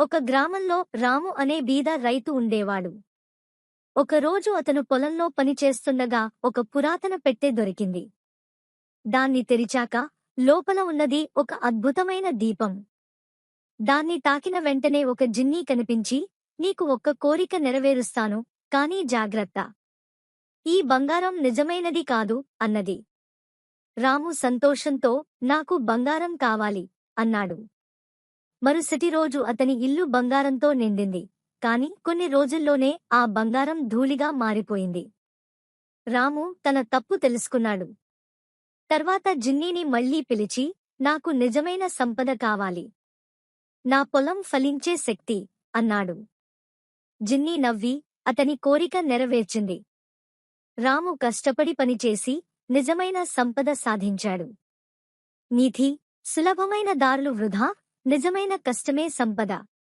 ఒక గ్రామంలో రాము అనే బీద రైతు ఉండేవాడు. ఒకరోజు అతను పొలంలో పనిచేస్తుండగా ఒక పురాతన పెట్టె దొరికింది. దాన్ని తెరిచాక లోపల ఉన్నది ఒక అద్భుతమైన దీపం. దాన్ని తాకిన వెంటనే ఒక జిన్నీ కనిపించి, నీకు ఒక్క కోరిక నెరవేరుస్తాను, కానీ జాగ్రత్త. ఈ బంగారం నిజమైనది కాదు అన్నది. రాము సంతోషంతో నాకు బంగారం కావాలి అన్నాడు. మరుసటి రోజు అతని ఇల్లు బంగారంతో నిండింది. కాని కొన్ని రోజుల్లోనే ఆ బంగారం ధూళిగా మారిపోయింది. రాము తన తప్పు తెలుసుకున్నాడు. తర్వాత జిన్నీని మళ్లీ పిలిచి, నాకు నిజమైన సంపద కావాలి. నా పొలం ఫలించే శక్తి అన్నాడు. జిన్నీ నవ్వి అతని కోరిక నెరవేర్చింది. రాము కష్టపడి పనిచేసి నిజమైన సంపద సాధించాడు. నీతి: సులభమైన దారులు వృధా, నిజమైన కష్టమే సంపద.